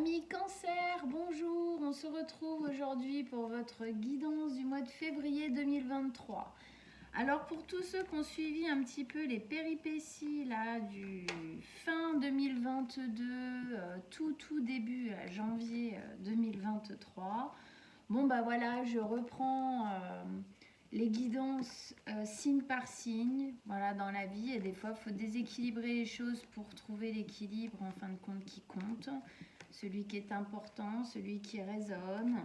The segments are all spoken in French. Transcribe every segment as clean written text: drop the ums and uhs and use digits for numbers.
Amis Cancer, bonjour, on se retrouve aujourd'hui pour votre guidance du mois de février 2023. Alors pour tous ceux qui ont suivi un petit peu les péripéties là du fin 2022, tout début janvier 2023, bon bah voilà, je reprends les guidances signe par signe, voilà, dans la vie. Et des fois, il faut déséquilibrer les choses pour trouver l'équilibre en fin de compte qui compte, celui qui est important, celui qui résonne.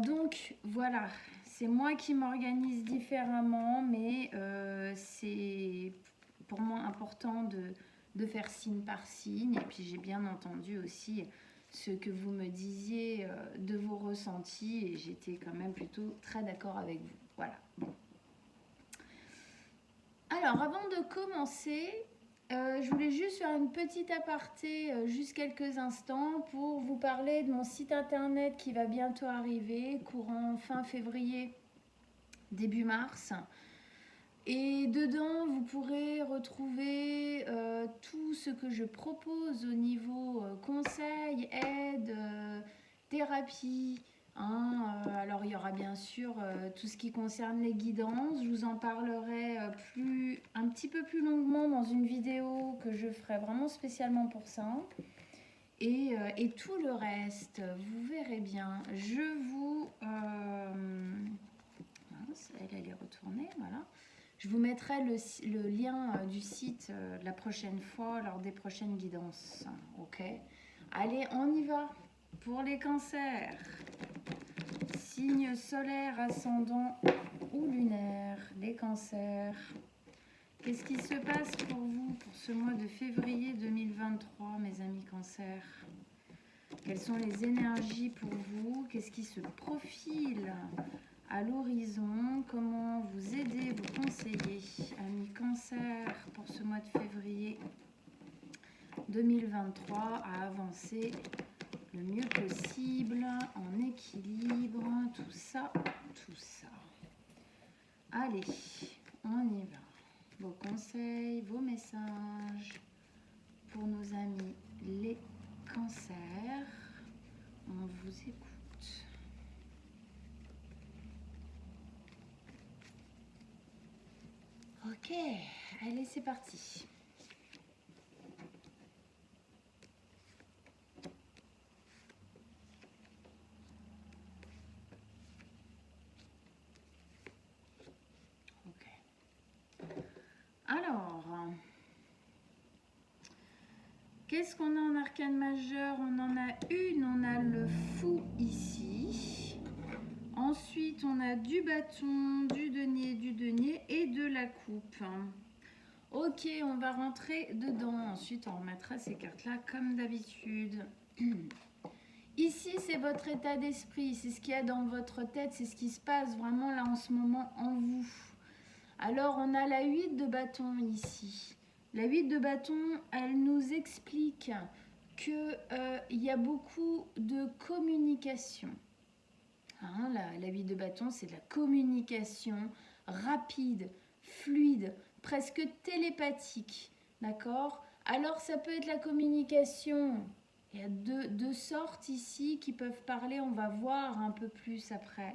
Donc voilà, c'est moi qui m'organise différemment, mais c'est pour moi important de faire signe par signe. Et puis j'ai bien entendu aussi ce que vous me disiez de vos ressentis, et j'étais quand même plutôt très d'accord avec vous. Voilà. Bon. Alors avant de commencer, je voulais juste faire une petite aparté, juste quelques instants, pour vous parler de mon site internet qui va bientôt arriver, courant fin février, début mars. Et dedans, vous pourrez retrouver tout ce que je propose au niveau conseil, aide, thérapie. Alors, il y aura bien sûr tout ce qui concerne les guidances. Je vous en parlerai un petit peu plus longuement dans une vidéo que je ferai vraiment spécialement pour ça. Et tout le reste, vous verrez bien. Je vous... elle est retournée, voilà. Je vous mettrai le lien du site la prochaine fois, lors des prochaines guidances. Ok. Allez, on y va. Pour les cancers, signe solaire, ascendant ou lunaire, les cancers. Qu'est-ce qui se passe pour vous pour ce mois de février 2023, mes amis cancers? Quelles sont les énergies pour vous? Qu'est-ce qui se profile à l'horizon? Comment vous aider, vous conseiller, amis cancer, pour ce mois de février 2023 à avancer le mieux possible, en équilibre, tout ça. Allez, on y va. Vos conseils, vos messages pour nos amis les cancers. On vous écoute. Ok, allez, c'est parti. Alors, qu'est-ce qu'on a en arcane majeur? On en a une, on a le fou ici. Ensuite, on a du bâton, du denier et de la coupe. Ok, on va rentrer dedans. Ensuite, on remettra ces cartes-là comme d'habitude. Ici, c'est votre état d'esprit. C'est ce qu'il y a dans votre tête. C'est ce qui se passe vraiment là en ce moment en vous. Alors, on a la 8 de bâton ici. La 8 de bâton, elle nous explique qu'il y a beaucoup de communication. La 8 de bâton, c'est de la communication rapide, fluide, presque télépathique. D'accord? Alors, ça peut être la communication. Il y a deux sortes ici qui peuvent parler. On va voir un peu plus après.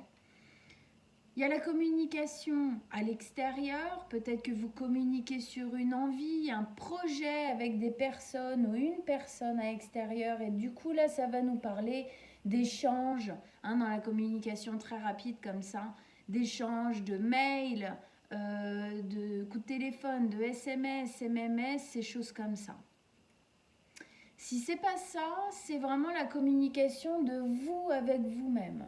Il y a la communication à l'extérieur, peut-être que vous communiquez sur une envie, un projet avec des personnes ou une personne à l'extérieur, et du coup là ça va nous parler d'échanges, dans la communication très rapide comme ça, d'échanges de mails, de coups de téléphone, de SMS, MMS, ces choses comme ça. Si c'est pas ça, c'est vraiment la communication de vous avec vous-même.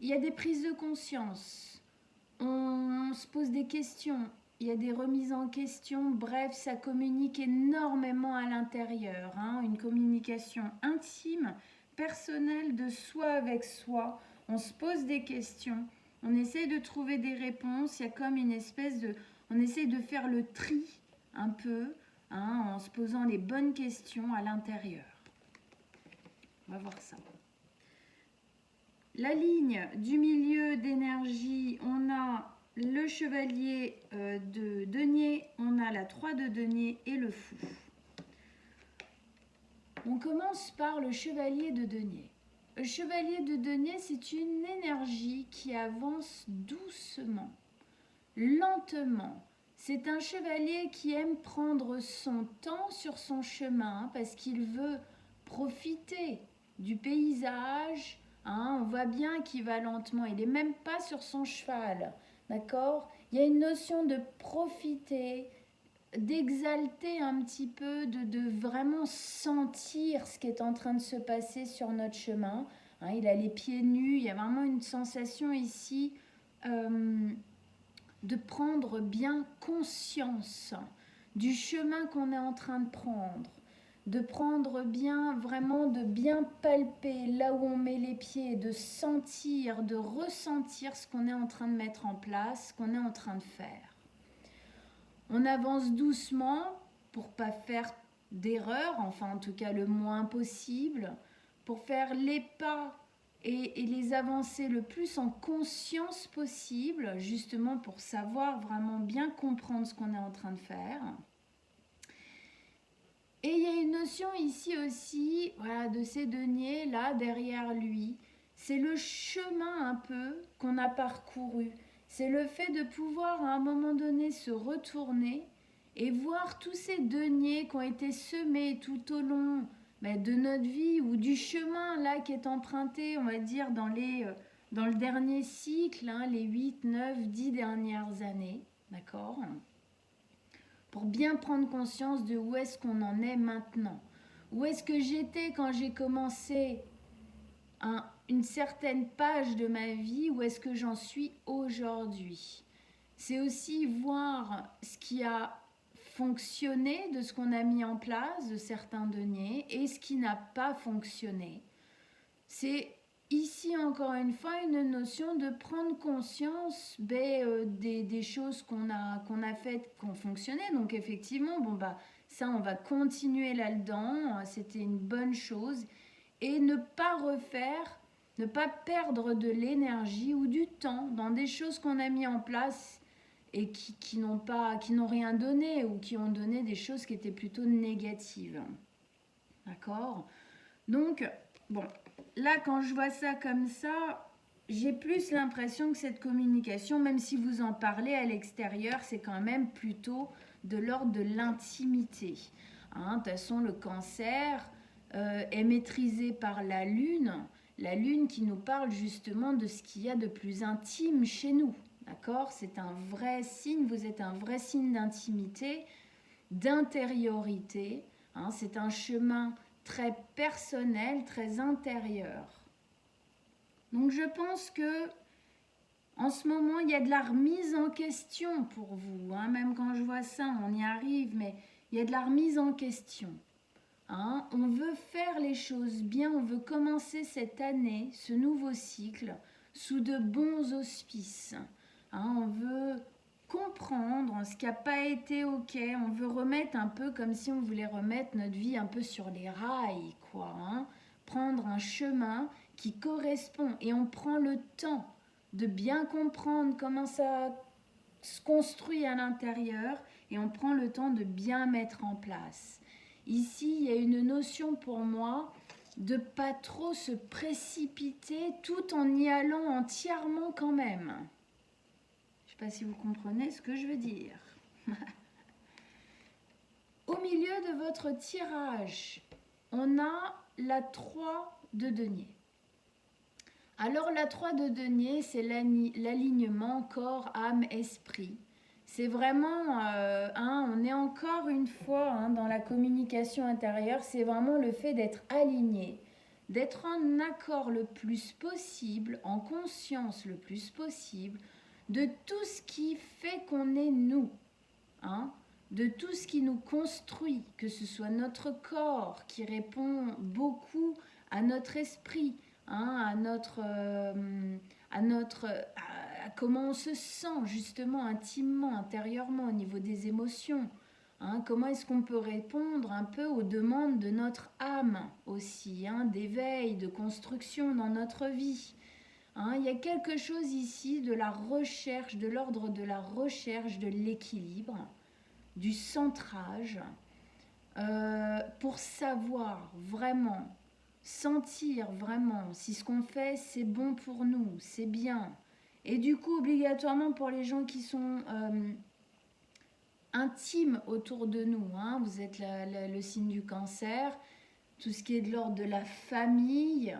Il y a des prises de conscience, on se pose des questions, il y a des remises en question, bref, ça communique énormément à l'intérieur, une communication intime, personnelle de soi avec soi. On se pose des questions, on essaie de trouver des réponses, il y a comme une espèce de... On essaie de faire le tri un peu, en se posant les bonnes questions à l'intérieur. On va voir ça. La ligne du milieu d'énergie, on a le chevalier de denier, on a la 3 de denier et le fou. On commence par le chevalier de denier. Le chevalier de denier, c'est une énergie qui avance doucement, lentement. C'est un chevalier qui aime prendre son temps sur son chemin parce qu'il veut profiter du paysage. On voit bien qu'il va lentement, il n'est même pas sur son cheval, d'accord? Il y a une notion de profiter, d'exalter un petit peu, de vraiment sentir ce qui est en train de se passer sur notre chemin. Il a les pieds nus, il y a vraiment une sensation ici de prendre bien conscience du chemin qu'on est en train de prendre, de prendre bien, vraiment de bien palper là où on met les pieds, de sentir, de ressentir ce qu'on est en train de mettre en place, ce qu'on est en train de faire. On avance doucement pour pas faire d'erreur, enfin en tout cas le moins possible, pour faire les pas et les avancer le plus en conscience possible, justement pour savoir vraiment bien comprendre ce qu'on est en train de faire. Et il y a une notion ici aussi, voilà, de ces deniers là derrière lui. C'est le chemin un peu qu'on a parcouru. C'est le fait de pouvoir à un moment donné se retourner et voir tous ces deniers qui ont été semés tout au long de notre vie ou du chemin là qui est emprunté, on va dire, dans le dernier cycle, les 8, 9, 10 dernières années, d'accord ? Pour bien prendre conscience de où est-ce qu'on en est maintenant. Où est-ce que j'étais quand j'ai commencé une certaine page de ma vie, où est-ce que j'en suis aujourd'hui. C'est aussi voir ce qui a fonctionné de ce qu'on a mis en place, de certains deniers, et ce qui n'a pas fonctionné. C'est ici encore une fois une notion de prendre conscience des choses qu'on a faites, qui ont fonctionné. Donc effectivement, ça on va continuer là-dedans, c'était une bonne chose. Et ne pas refaire, ne pas perdre de l'énergie ou du temps dans des choses qu'on a mis en place et qui n'ont rien donné ou qui ont donné des choses qui étaient plutôt négatives. D'accord ? Donc, là quand je vois ça comme ça, j'ai plus l'impression que cette communication, même si vous en parlez à l'extérieur, c'est quand même plutôt de l'ordre de l'intimité. De toute façon, le cancer est maîtrisé par la lune qui nous parle justement de ce qu'il y a de plus intime chez nous, d'accord ? C'est un vrai signe, vous êtes un vrai signe d'intimité, d'intériorité, c'est un chemin très personnel, très intérieur. Donc je pense que en ce moment, il y a de la remise en question pour vous, même quand je vois ça, on y arrive, mais il y a de la remise en question. On veut faire les choses bien, on veut commencer cette année, ce nouveau cycle, sous de bons auspices. On veut comprendre ce qui n'a pas été ok, on veut remettre un peu comme si on voulait remettre notre vie un peu sur les rails, quoi. Prendre un chemin qui correspond et on prend le temps de bien comprendre comment ça se construit à l'intérieur et on prend le temps de bien mettre en place. Ici, il y a une notion pour moi de pas trop se précipiter tout en y allant entièrement quand même. Je ne sais pas si vous comprenez ce que je veux dire. Au milieu de votre tirage, on a la 3 de denier. Alors la 3 de denier, c'est l'alignement corps, âme, esprit. C'est vraiment, on est encore une fois dans la communication intérieure, c'est vraiment le fait d'être aligné, d'être en accord le plus possible, en conscience le plus possible, de tout ce qui fait qu'on est nous, de tout ce qui nous construit, que ce soit notre corps qui répond beaucoup à notre esprit, à comment on se sent justement intimement, intérieurement au niveau des émotions. Comment est-ce qu'on peut répondre un peu aux demandes de notre âme aussi, d'éveil, de construction dans notre vie. Il y a quelque chose ici de la recherche, de l'ordre de la recherche de l'équilibre, du centrage, pour savoir vraiment, sentir vraiment si ce qu'on fait c'est bon pour nous, c'est bien. Et du coup, obligatoirement pour les gens qui sont intimes autour de nous, hein, vous êtes le signe du cancer, tout ce qui est de l'ordre de la famille,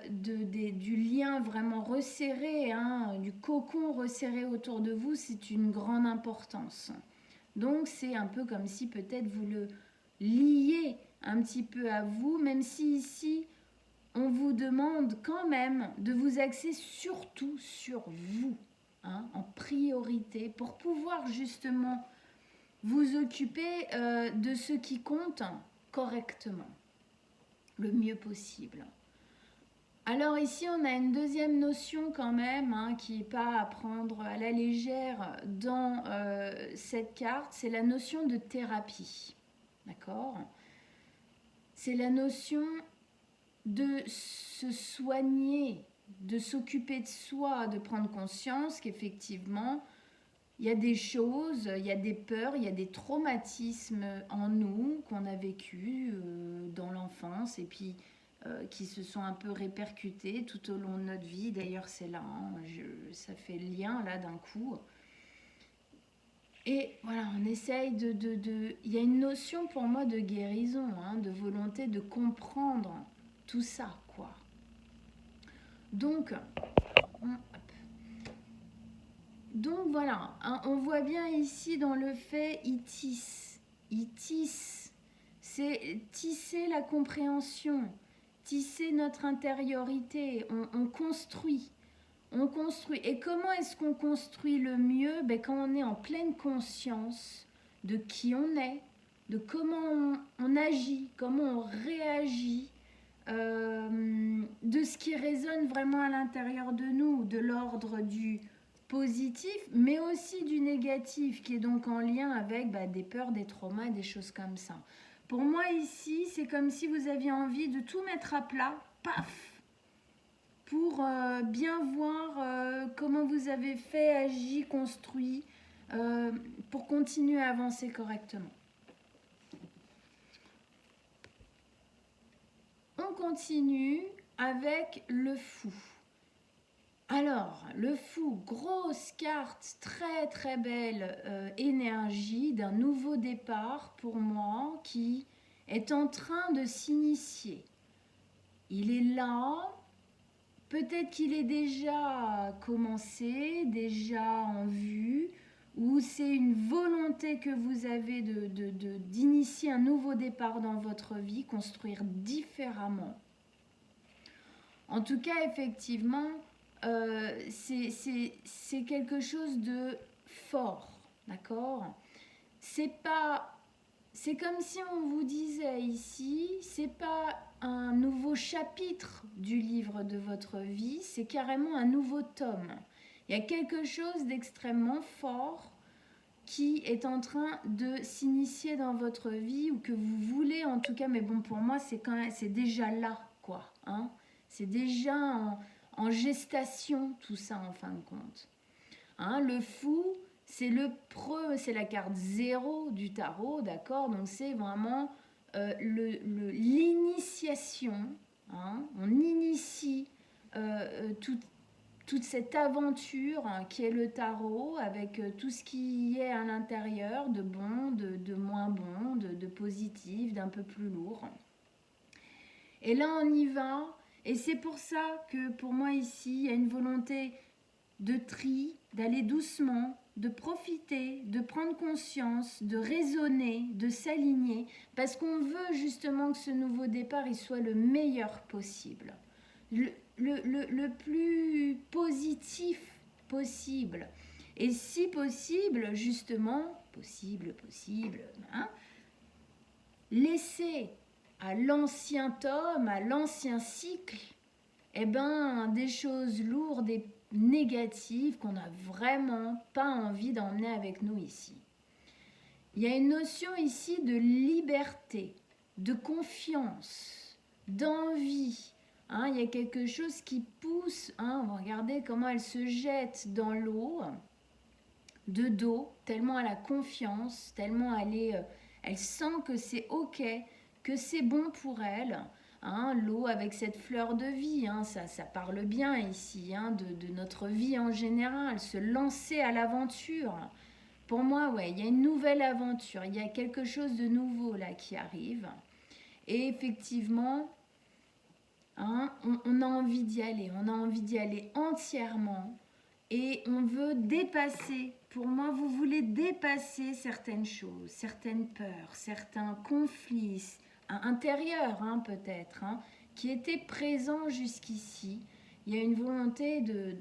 du lien vraiment resserré, hein, du cocon resserré autour de vous, c'est une grande importance. Donc c'est un peu comme si peut-être vous le liez un petit peu à vous, même si ici on vous demande quand même de vous axer surtout sur vous, hein, en priorité, pour pouvoir justement vous occuper de ce qui compte correctement, le mieux possible. Alors ici, on a une deuxième notion quand même, hein, qui n'est pas à prendre à la légère dans cette carte, c'est la notion de thérapie. D'accord ? C'est la notion de se soigner, de s'occuper de soi, de prendre conscience qu'effectivement, il y a des choses, il y a des peurs, il y a des traumatismes en nous qu'on a vécu dans l'enfance et puis qui se sont un peu répercutés tout au long de notre vie. D'ailleurs, c'est là, hein, ça fait le lien là d'un coup. Et voilà, on essaye Il y a une notion pour moi de guérison, hein, de volonté de comprendre tout ça, quoi. Donc, voilà, hein, on voit bien ici dans le fait, il tisse, c'est tisser la compréhension, tisser notre intériorité, on construit. Et comment est-ce qu'on construit le mieux? Quand on est en pleine conscience de qui on est, de comment on agit, comment on réagit, de ce qui résonne vraiment à l'intérieur de nous, de l'ordre du positif, mais aussi du négatif, qui est donc en lien avec des peurs, des traumas, des choses comme ça. Pour moi ici, c'est comme si vous aviez envie de tout mettre à plat, paf, pour bien voir comment vous avez fait, agi, construit, pour continuer à avancer correctement. On continue avec le fou. Alors, le fou, grosse carte, très très belle énergie d'un nouveau départ pour moi qui est en train de s'initier. Il est là, peut-être qu'il est déjà commencé, déjà en vue, ou c'est une volonté que vous avez d'initier un nouveau départ dans votre vie, construire différemment. En tout cas, effectivement, c'est quelque chose de fort, d'accord ? C'est comme si on vous disait ici, c'est pas un nouveau chapitre du livre de votre vie, c'est carrément un nouveau tome. Il y a quelque chose d'extrêmement fort qui est en train de s'initier dans votre vie ou que vous voulez en tout cas, mais bon, pour moi c'est déjà là, quoi, hein. C'est déjà en gestation tout ça en fin de compte, hein. Le fou, c'est la carte 0 du tarot, d'accord, donc c'est vraiment l'initiation, hein. On initie toute cette aventure, hein, qui est le tarot, avec tout ce qui est à l'intérieur, de bon, de moins bon, de positif, d'un peu plus lourd. Et là, on y va. Et c'est pour ça que pour moi ici, il y a une volonté de tri, d'aller doucement, de profiter, de prendre conscience, de raisonner, de s'aligner, parce qu'on veut justement que ce nouveau départ il soit le meilleur possible, le plus positif possible. Et si possible, justement, possible, hein, laisser à l'ancien tome, à l'ancien cycle, des choses lourdes et négatives qu'on n'a vraiment pas envie d'emmener avec nous ici. Il y a une notion ici de liberté, de confiance, d'envie. Hein, il y a quelque chose qui pousse. Hein, regardez comment elle se jette dans l'eau, de dos, tellement elle a confiance, tellement elle est Elle sent que c'est ok, que c'est bon pour elle. Hein, l'eau avec cette fleur de vie, hein, ça parle bien ici, hein, de notre vie en général, se lancer à l'aventure. Pour moi, ouais, il y a une nouvelle aventure, il y a quelque chose de nouveau là qui arrive. Et effectivement, hein, on a envie d'y aller, on a envie d'y aller entièrement. Et on veut dépasser, pour moi, vous voulez dépasser certaines choses, certaines peurs, certains conflits intérieurs hein, peut-être, hein, qui étaient présents jusqu'ici. Il y a une volonté de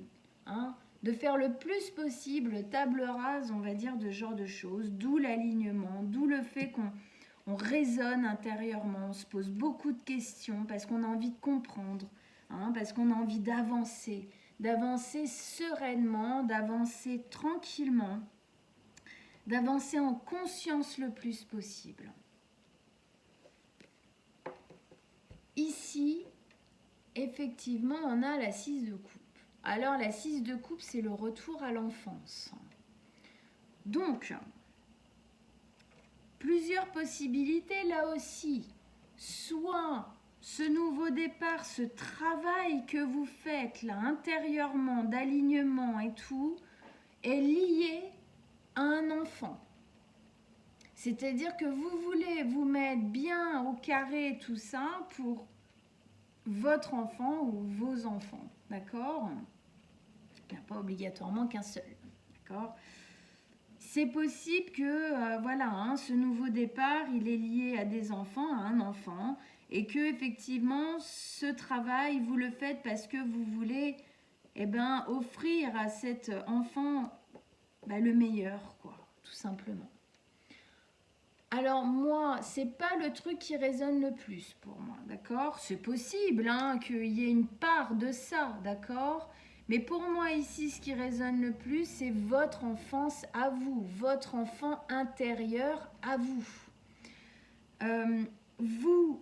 faire le plus possible table rase, on va dire, de ce genre de choses, d'où l'alignement, d'où le fait qu'on raisonne intérieurement, on se pose beaucoup de questions parce qu'on a envie de comprendre, hein, parce qu'on a envie d'avancer sereinement, d'avancer tranquillement, d'avancer en conscience le plus possible. Ici, effectivement, on a la 6 de coupe. Alors, la 6 de coupe, c'est le retour à l'enfance. Donc, plusieurs possibilités là aussi. Soit ce nouveau départ, ce travail que vous faites là intérieurement, d'alignement et tout, est lié à un enfant. C'est-à-dire que vous voulez vous mettre bien au carré tout ça pour votre enfant ou vos enfants, d'accord? Il n'y a pas obligatoirement qu'un seul, d'accord? C'est possible que, voilà, hein, ce nouveau départ, il est lié à des enfants, à un enfant, et que effectivement, ce travail, vous le faites parce que vous voulez, offrir à cet enfant le meilleur, quoi, tout simplement. Alors moi, c'est pas le truc qui résonne le plus pour moi, d'accord? C'est possible hein, qu'il y ait une part de ça, d'accord? Mais pour moi ici, ce qui résonne le plus, c'est votre enfance à vous, votre enfant intérieur à vous. Vous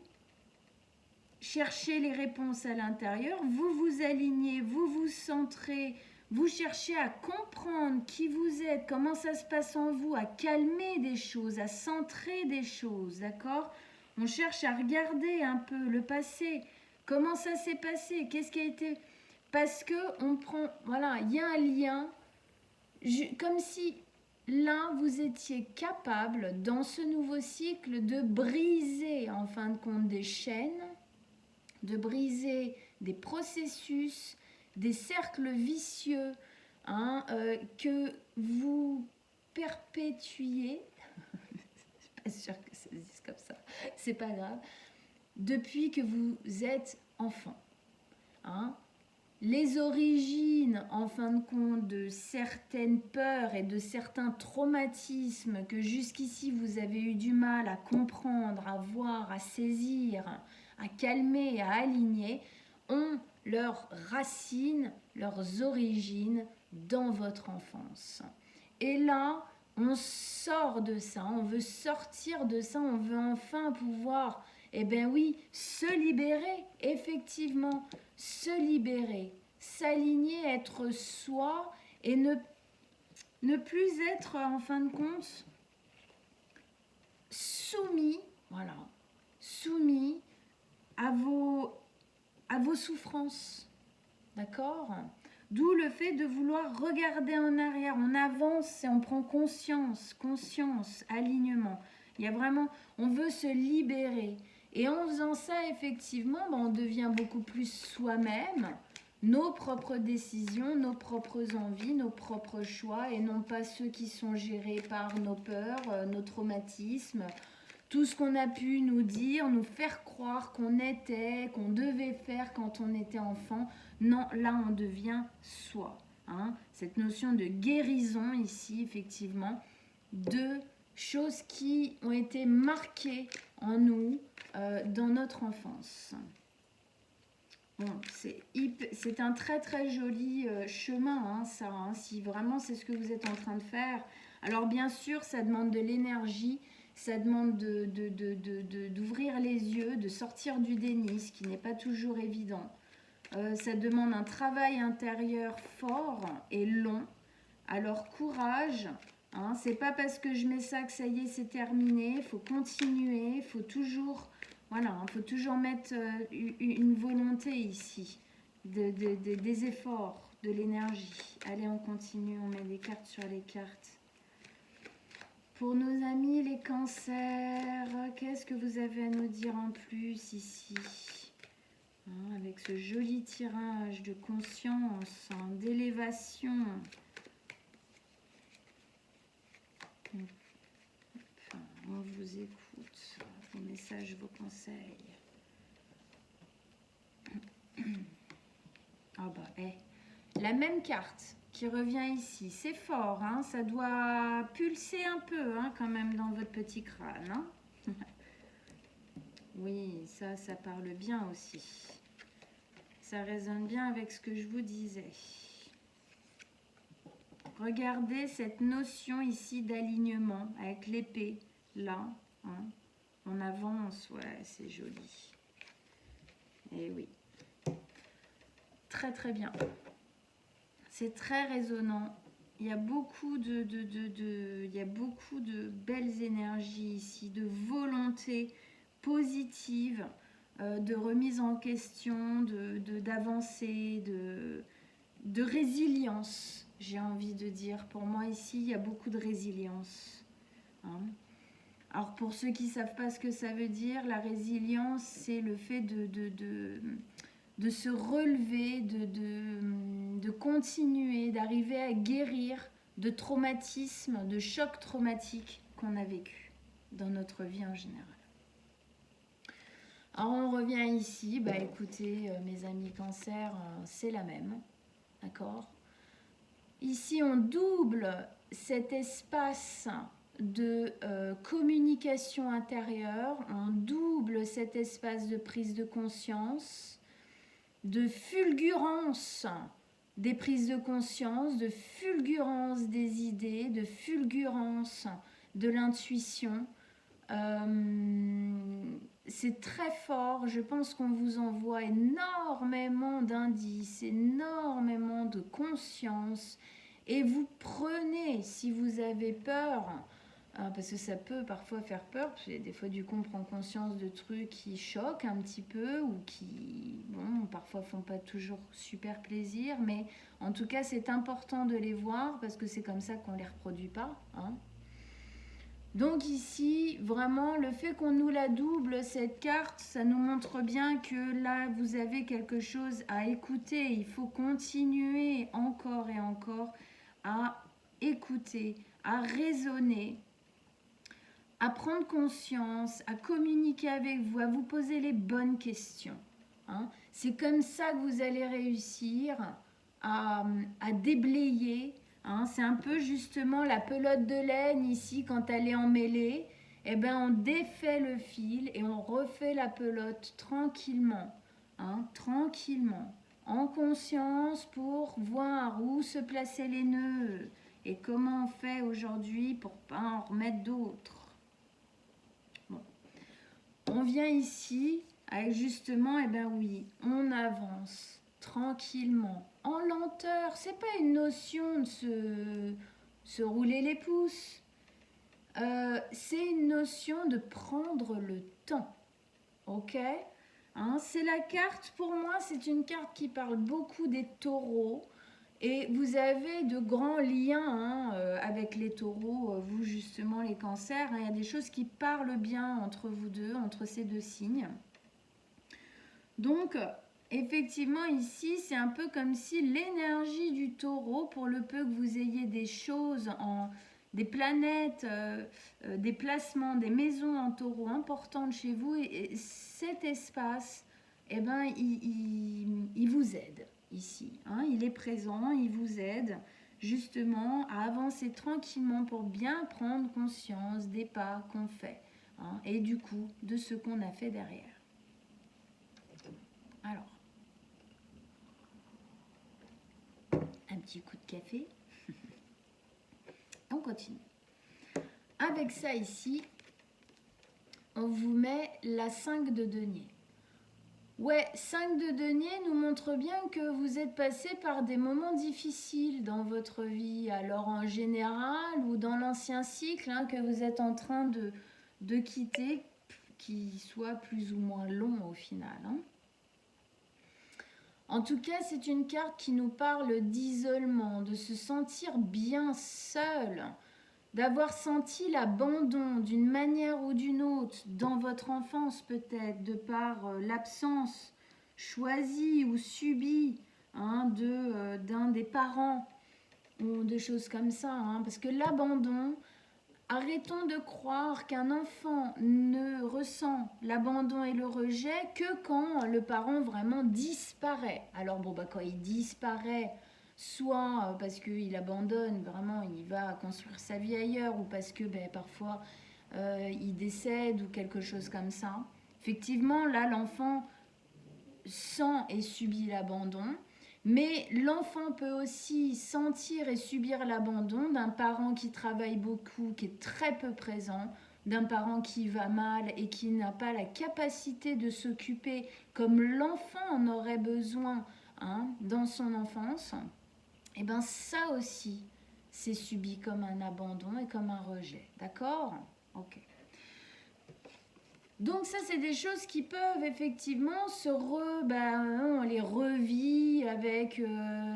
cherchez les réponses à l'intérieur, vous vous alignez, vous vous centrez, vous cherchez à comprendre qui vous êtes, comment ça se passe en vous, à calmer des choses, à centrer des choses, d'accord? On cherche à regarder un peu le passé, comment ça s'est passé, qu'est-ce qui a été... Parce que on prend, voilà, il y a un lien, comme si là, vous étiez capable, dans ce nouveau cycle, de briser, en fin de compte, des chaînes, de briser des processus, des cercles vicieux hein, que vous perpétuez, je suis pas sûre que ça se dise comme ça, c'est pas grave, depuis que vous êtes enfant. Hein. Les origines, en fin de compte, de certaines peurs et de certains traumatismes que jusqu'ici vous avez eu du mal à comprendre, à voir, à saisir, à calmer, à aligner, ont leurs racines, leurs origines dans votre enfance. Et là, on sort de ça, on veut sortir de ça, on veut enfin pouvoir, se libérer, effectivement, se libérer, s'aligner, être soi et ne plus être, en fin de compte, soumis, voilà, soumis à vos souffrances, d'accord? D'où le fait de vouloir regarder en arrière, on avance et on prend conscience, alignement. Il y a vraiment, on veut se libérer. Et en faisant ça, effectivement, on devient beaucoup plus soi-même, nos propres décisions, nos propres envies, nos propres choix, et non pas ceux qui sont gérés par nos peurs, nos traumatismes, tout ce qu'on a pu nous dire, nous faire croire qu'on était, qu'on devait faire quand on était enfant. Non, là, on devient soi. Hein. Cette notion de guérison ici, effectivement, de choses qui ont été marquées en nous dans notre enfance. Bon, c'est un très très joli chemin, hein, ça, hein, si vraiment c'est ce que vous êtes en train de faire. Alors bien sûr, ça demande de l'énergie, ça demande d'ouvrir les yeux, de sortir du déni, ce qui n'est pas toujours évident. Ça demande un travail intérieur fort et long. Alors courage, Hein, c'est pas parce que je mets ça que ça y est, c'est terminé. Il faut continuer. Il faut toujours, voilà, il faut toujours mettre une volonté ici, des efforts, de l'énergie. Allez, on continue. On met des cartes sur les cartes. Pour nos amis les cancers, qu'est-ce que vous avez à nous dire en plus ici? Hein, avec ce joli tirage de conscience, hein, d'élévation. Enfin, on vous écoute, vos messages, vos conseils. Ah bah, la même carte qui revient ici, c'est fort, hein, ça doit pulser un peu hein, quand même dans votre petit crâne. Hein. Oui, ça parle bien aussi. Ça résonne bien avec ce que je vous disais. Regardez cette notion ici d'alignement avec l'épée, là. Hein. On avance, ouais, c'est joli. Et oui. Très très bien. C'est très résonnant. Il y a beaucoup il y a beaucoup de belles énergies ici, de volonté positive, de remise en question, d'avancée, de résilience, j'ai envie de dire. Pour moi ici, il y a beaucoup de résilience. Hein. Alors pour ceux qui ne savent pas ce que ça veut dire, la résilience, c'est le fait de se relever, de continuer, d'arriver à guérir de traumatismes, de chocs traumatiques qu'on a vécu dans notre vie en général. Alors on revient ici, bah écoutez mes amis cancer, c'est la même, d'accord? Ici on double cet espace de communication intérieure, on double cet espace de prise de conscience, de fulgurance des prises de conscience, de fulgurance des idées, de fulgurance de l'intuition. C'est très fort, je pense qu'on vous envoie énormément d'indices, énormément de conscience, et vous prenez, si vous avez peur, parce que ça peut parfois faire peur, parce que des fois du coup on prend conscience de trucs qui choquent un petit peu, ou qui, bon, parfois font pas toujours super plaisir, mais en tout cas c'est important de les voir, parce que c'est comme ça qu'on les reproduit pas, hein. Donc ici, vraiment, le fait qu'on nous la double, cette carte, ça nous montre bien que là, vous avez quelque chose à écouter. Il faut continuer encore et encore à écouter, à raisonner, à prendre conscience, à communiquer avec vous, à vous poser les bonnes questions. Hein. C'est comme ça que vous allez réussir à déblayer. Hein, c'est un peu justement la pelote de laine ici quand elle est emmêlée. Eh ben, on défait le fil et on refait la pelote tranquillement. Hein, tranquillement. En conscience pour voir où se placer les nœuds et comment on fait aujourd'hui pour ne pas en remettre d'autres. Bon. On vient ici avec justement, eh ben oui, on avance tranquillement, en lenteur. C'est pas une notion de se rouler les pouces. C'est une notion de prendre le temps. Ok, hein, c'est la carte, pour moi, c'est une carte qui parle beaucoup des taureaux. Et vous avez de grands liens hein, avec les taureaux, vous justement les cancers. Hein, il y a des choses qui parlent bien entre vous deux, entre ces deux signes. Donc, effectivement, ici, c'est un peu comme si l'énergie du taureau, pour le peu que vous ayez des choses, des planètes, des placements, des maisons en taureau importantes chez vous, et cet espace, eh ben, il vous aide ici. Hein, il est présent, il vous aide justement à avancer tranquillement pour bien prendre conscience des pas qu'on fait. Hein, et du coup, de ce qu'on a fait derrière. Alors, un petit coup de café. On continue. Avec ça ici, on vous met la 5 de denier. Ouais, 5 de denier nous montre bien que vous êtes passé par des moments difficiles dans votre vie. Alors en général ou dans l'ancien cycle hein, que vous êtes en train de quitter, qui soit plus ou moins long au final. Hein. En tout cas, c'est une carte qui nous parle d'isolement, de se sentir bien seul, d'avoir senti l'abandon d'une manière ou d'une autre dans votre enfance peut-être, de par l'absence choisie ou subie hein, d'un des parents ou des choses comme ça. Hein, parce que l'abandon, arrêtons de croire qu'un enfant ne ressent l'abandon et le rejet que quand le parent vraiment disparaît. Alors bon, bah, quand il disparaît, soit parce qu'il abandonne, vraiment il va construire sa vie ailleurs, ou parce que parfois il décède ou quelque chose comme ça. Effectivement, là, l'enfant sent et subit l'abandon. Mais l'enfant peut aussi sentir et subir l'abandon d'un parent qui travaille beaucoup, qui est très peu présent, d'un parent qui va mal et qui n'a pas la capacité de s'occuper comme l'enfant en aurait besoin hein, dans son enfance. Et bien ça aussi, c'est subi comme un abandon et comme un rejet. D'accord ? Ok. Donc ça, c'est des choses qui peuvent effectivement on les revit avec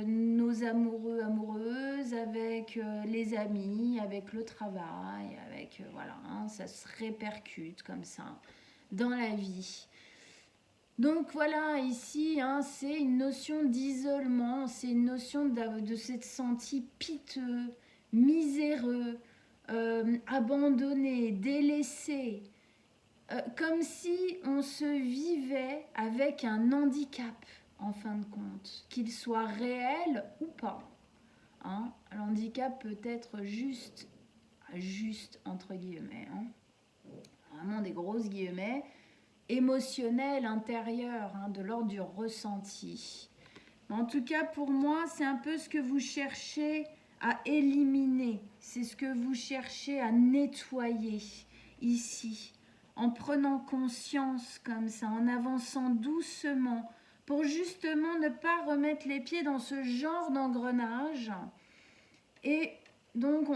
nos amoureux, amoureuses, avec les amis, avec le travail, avec voilà, hein, ça se répercute comme ça dans la vie. Donc voilà, ici, hein, c'est une notion d'isolement, c'est une notion de s'être senti piteux, miséreux, abandonné, délaissé. Comme si on se vivait avec un handicap, en fin de compte, qu'il soit réel ou pas. Hein. L'handicap peut être juste entre guillemets, hein. Vraiment des grosses guillemets, émotionnel, intérieur, hein, de l'ordre du ressenti. En tout cas, pour moi, c'est un peu ce que vous cherchez à éliminer, c'est ce que vous cherchez à nettoyer ici, en prenant conscience comme ça, en avançant doucement, pour justement ne pas remettre les pieds dans ce genre d'engrenage. Et donc,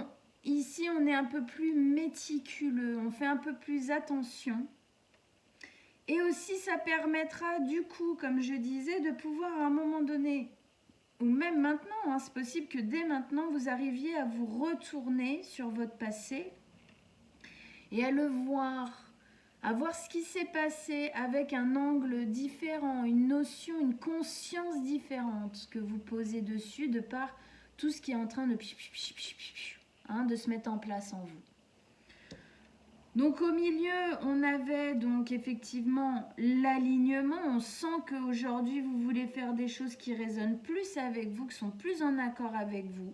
ici, on est un peu plus méticuleux, on fait un peu plus attention. Et aussi, ça permettra du coup, comme je disais, de pouvoir à un moment donné, ou même maintenant, hein, c'est possible que dès maintenant, vous arriviez à vous retourner sur votre passé et à le voir, à voir ce qui s'est passé avec un angle différent, une notion, une conscience différente que vous posez dessus de par tout ce qui est en train de, hein, de se mettre en place en vous. Donc au milieu, on avait donc effectivement l'alignement. On sent qu'aujourd'hui, vous voulez faire des choses qui résonnent plus avec vous, qui sont plus en accord avec vous.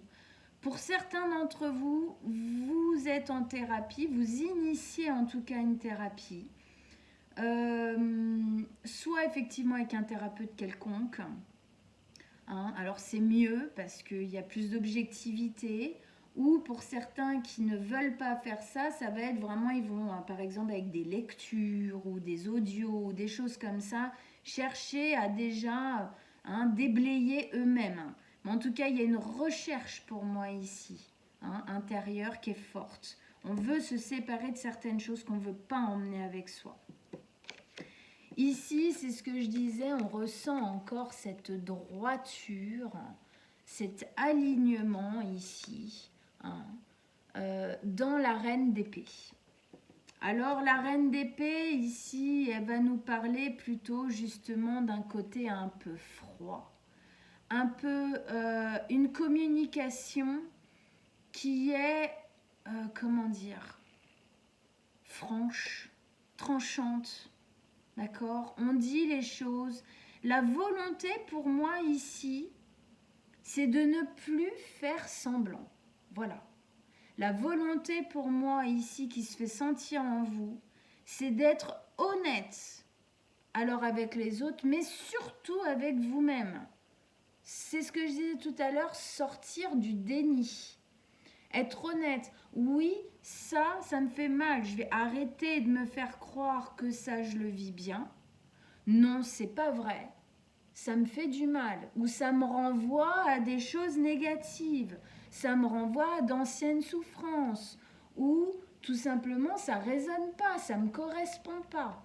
Pour certains d'entre vous, vous êtes en thérapie, vous initiez en tout cas une thérapie. Soit effectivement avec un thérapeute quelconque. Hein, alors c'est mieux parce qu'il y a plus d'objectivité. Ou pour certains qui ne veulent pas faire ça, ça va être vraiment, ils vont par exemple avec des lectures ou des audios ou des choses comme ça, chercher à déjà déblayer eux-mêmes. Mais en tout cas, il y a une recherche pour moi ici, intérieure, qui est forte. On veut se séparer de certaines choses qu'on ne veut pas emmener avec soi. Ici, c'est ce que je disais, on ressent encore cette droiture, cet alignement ici. Dans la reine d'épée. Alors la reine d'épée ici, elle va nous parler plutôt justement d'un côté un peu froid, un peu une communication qui est, comment dire, franche, tranchante, d'accord ? On dit les choses. La volonté pour moi ici, c'est de ne plus faire semblant. Voilà. La volonté pour moi ici qui se fait sentir en vous, c'est d'être honnête, alors avec les autres, mais surtout avec vous-même. C'est ce que je disais tout à l'heure, sortir du déni. Être honnête, oui, ça me fait mal, je vais arrêter de me faire croire que ça, je le vis bien. non, c'est pas vrai, ça me fait du mal, ou ça me renvoie à des choses négatives, ça me renvoie à d'anciennes souffrances, ou tout simplement ça résonne pas, ça me correspond pas.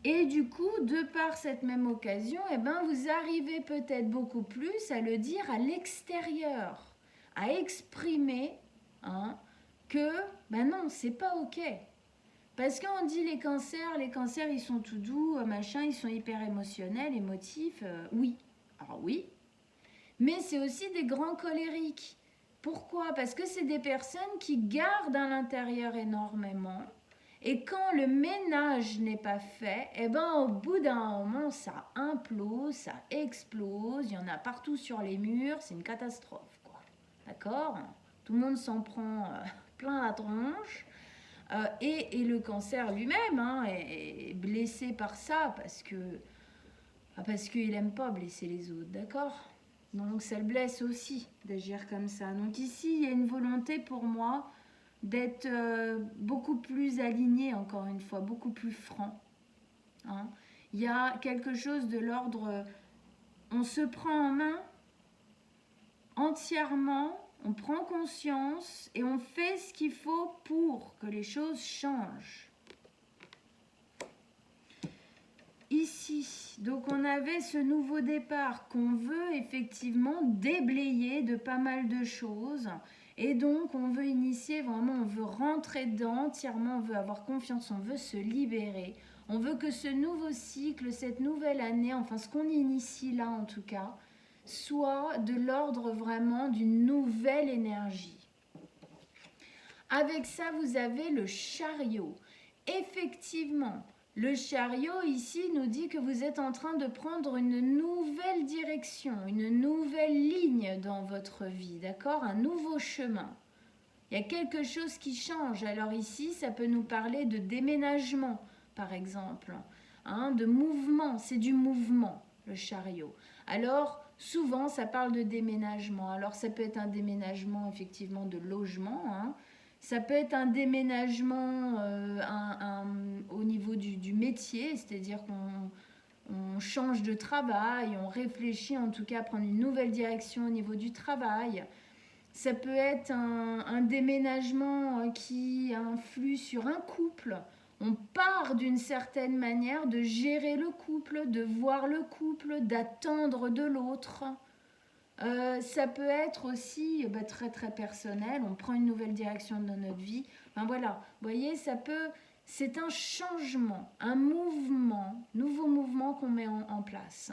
Et du coup, de par cette même occasion, eh ben, vous arrivez peut-être beaucoup plus à le dire à l'extérieur, à exprimer hein, que ben non, c'est pas ok. Parce qu'on dit les cancers ils sont tout doux, machin, ils sont hyper émotionnels, émotifs, oui. Alors oui, mais c'est aussi des grands colériques. Pourquoi? Parce que c'est des personnes qui gardent à l'intérieur énormément. Et quand le ménage n'est pas fait, eh ben au bout d'un moment, ça implose, ça explose, il y en a partout sur les murs, c'est une catastrophe, quoi. D'accord? Tout le monde s'en prend plein la tronche. Et le cancer lui-même hein, est blessé par ça parce qu'il n'aime pas blesser les autres, d'accord? Donc ça le blesse aussi d'agir comme ça. Donc ici, il y a une volonté pour moi d'être beaucoup plus aligné, encore une fois, beaucoup plus franc. Hein. Il y a quelque chose de l'ordre, on se prend en main entièrement, on prend conscience et on fait ce qu'il faut pour que les choses changent. Ici, donc on avait ce nouveau départ qu'on veut effectivement déblayer de pas mal de choses. Et donc, on veut initier vraiment, on veut rentrer dedans entièrement, on veut avoir confiance, on veut se libérer. On veut que ce nouveau cycle, cette nouvelle année, enfin ce qu'on initie là en tout cas, soit de l'ordre vraiment d'une nouvelle énergie. Avec ça, vous avez le chariot. Effectivement, le chariot ici nous dit que vous êtes en train de prendre une nouvelle direction, une nouvelle ligne dans votre vie, d'accord? Un nouveau chemin. Il y a quelque chose qui change. Alors ici, ça peut nous parler de déménagement, par exemple, hein, de mouvement. C'est du mouvement, le chariot. Alors, souvent, ça parle de déménagement. Alors, ça peut être un déménagement, effectivement, de logement, hein. Ça peut être un déménagement au niveau du métier, c'est-à-dire qu'on change de travail, on réfléchit en tout cas à prendre une nouvelle direction au niveau du travail. Ça peut être un déménagement qui influe sur un couple. On part d'une certaine manière de gérer le couple, de voir le couple, d'attendre de l'autre. Ça peut être aussi très très personnel, on prend une nouvelle direction dans notre vie. Ben voilà, vous voyez, c'est un changement, un mouvement, nouveau mouvement qu'on met en place.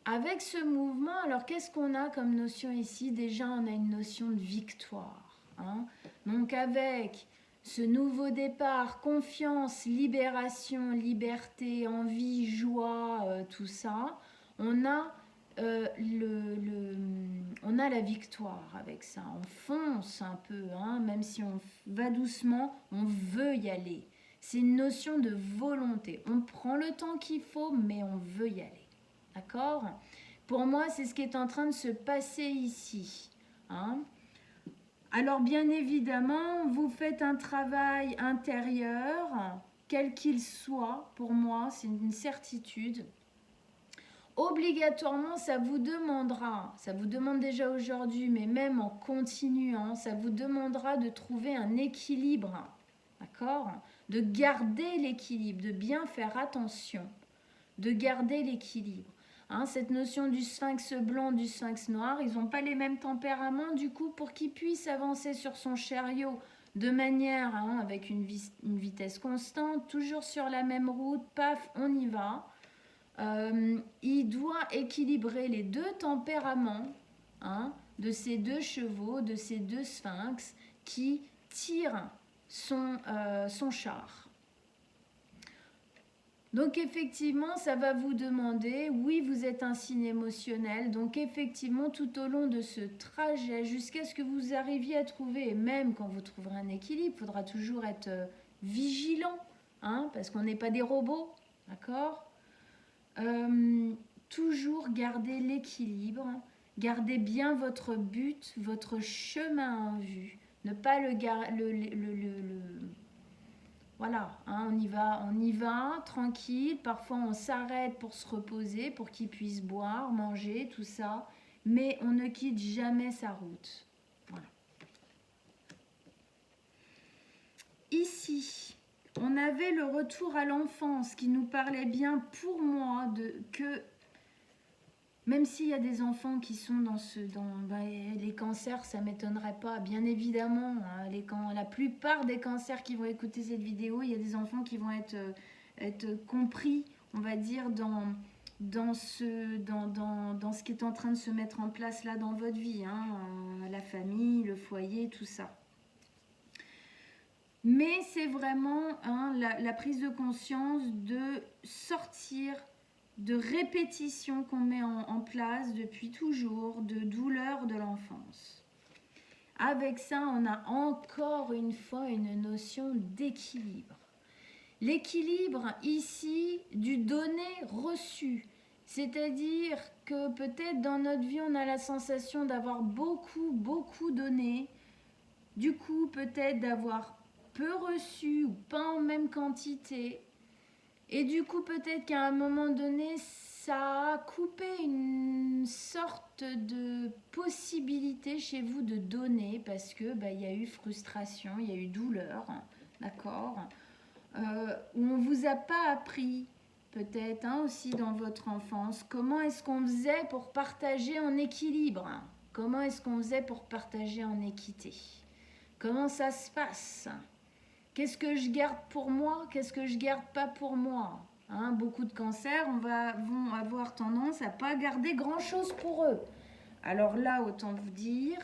Avec ce mouvement, alors qu'est-ce qu'on a comme notion ici? Déjà, on a une notion de victoire. Hein. Donc avec ce nouveau départ, confiance, libération, liberté, envie, joie, tout ça, on a on a la victoire avec ça. On fonce un peu, hein, même si on va doucement, on veut y aller. C'est une notion de volonté. On prend le temps qu'il faut, mais on veut y aller. D'accord? Pour moi, c'est ce qui est en train de se passer ici. Hein? Alors, bien évidemment, vous faites un travail intérieur, quel qu'il soit, pour moi, c'est une certitude. Obligatoirement, ça vous demande déjà aujourd'hui, mais même en continuant, ça vous demandera de trouver un équilibre, d'accord? De garder l'équilibre, de bien faire attention, de garder l'équilibre. Hein, cette notion du sphinx blanc, du sphinx noir, ils n'ont pas les mêmes tempéraments, du coup, pour qu'ils puissent avancer sur son chariot de manière, hein, avec une vitesse constante, toujours sur la même route, paf, on y va. Il doit équilibrer les deux tempéraments hein, de ces deux chevaux, de ces deux sphinx qui tirent son char. Donc effectivement, ça va vous demander, oui, vous êtes un signe émotionnel, donc effectivement, tout au long de ce trajet, jusqu'à ce que vous arriviez à trouver, et même quand vous trouverez un équilibre, il faudra toujours être vigilant, hein, parce qu'on n'est pas des robots, d'accord ? Toujours garder l'équilibre, gardez bien votre but, votre chemin en vue, ne pas voilà, hein, on y va, tranquille. Parfois, on s'arrête pour se reposer, pour qu'il puisse boire, manger, tout ça. Mais on ne quitte jamais sa route. Voilà. Ici, on avait le retour à l'enfance qui nous parlait bien pour moi que même s'il y a des enfants qui sont les cancers, ça ne m'étonnerait pas, bien évidemment. Hein, la plupart des cancers qui vont écouter cette vidéo, il y a des enfants qui vont être compris, on va dire, dans ce qui est en train de se mettre en place là dans votre vie. Hein, la famille, le foyer, tout ça. Mais c'est vraiment la prise de conscience de sortir de répétition qu'on met en place depuis toujours, de douleur de l'enfance. Avec ça, on a encore une fois une notion d'équilibre. L'équilibre ici du donné-reçu. C'est-à-dire que peut-être dans notre vie, on a la sensation d'avoir beaucoup donné. Du coup, peut-être d'avoir peu reçu ou pas en même quantité. Et du coup, peut-être qu'à un moment donné, ça a coupé une sorte de possibilité chez vous de donner parce que il y a eu frustration, il y a eu douleur, d'accord, où on vous a pas appris peut-être aussi dans votre enfance comment est-ce qu'on faisait pour partager en équilibre, comment est-ce qu'on faisait pour partager en équité, comment ça se passe. Qu'est-ce que je garde pour moi? Qu'est-ce que je garde pas pour moi? Beaucoup de cancers vont avoir tendance à pas garder grand-chose pour eux. Alors là, autant vous dire,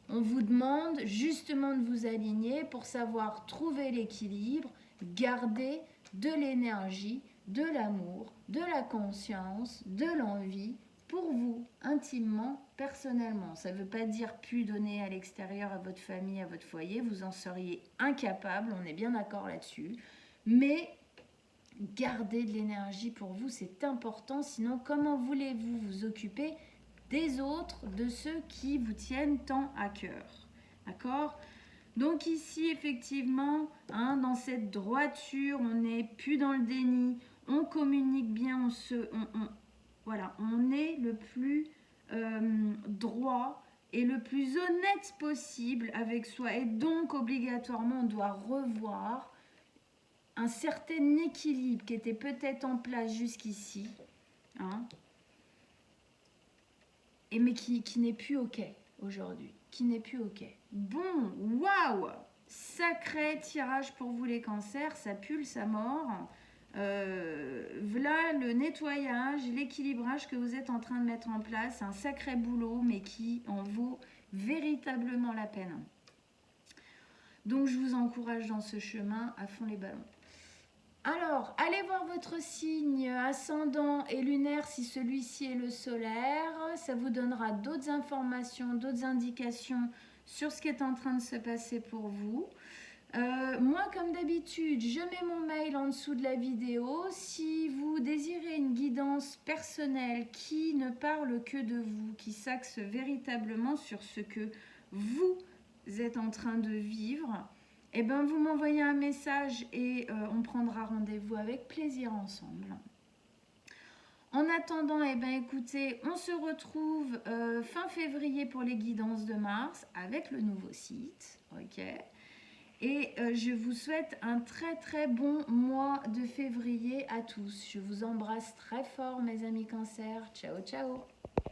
on vous demande justement de vous aligner pour savoir trouver l'équilibre, garder de l'énergie, de l'amour, de la conscience, de l'envie pour vous, intimement, personnellement. Ça ne veut pas dire plus donner à l'extérieur, à votre famille, à votre foyer. Vous en seriez incapable, on est bien d'accord là-dessus. Mais garder de l'énergie pour vous, c'est important. Sinon, comment voulez-vous vous occuper des autres, de ceux qui vous tiennent tant à cœur? D'accord? Donc ici, effectivement, dans cette droiture, on n'est plus dans le déni, on communique bien, voilà, on est le plus droit et le plus honnête possible avec soi. Et donc, obligatoirement, on doit revoir un certain équilibre qui était peut-être en place jusqu'ici, mais qui n'est plus OK aujourd'hui, qui n'est plus OK. Bon, waouh! Sacré tirage pour vous les cancers, ça pulse à mort. Voilà le nettoyage, l'équilibrage que vous êtes en train de mettre en place, un sacré boulot, mais qui en vaut véritablement la peine. Donc je vous encourage dans ce chemin à fond les ballons. Alors, allez voir votre signe ascendant et lunaire si celui-ci est le solaire. Ça vous donnera d'autres informations, d'autres indications sur ce qui est en train de se passer pour vous. Moi, comme d'habitude, je mets mon mail en dessous de la vidéo. Si vous désirez une guidance personnelle qui ne parle que de vous, qui s'axe véritablement sur ce que vous êtes en train de vivre, eh ben, vous m'envoyez un message et on prendra rendez-vous avec plaisir ensemble. En attendant, eh ben, écoutez, on se retrouve fin février pour les guidances de Mars avec le nouveau site. Ok. Et je vous souhaite un très très bon mois de février à tous. Je vous embrasse très fort mes amis cancers. Ciao ciao.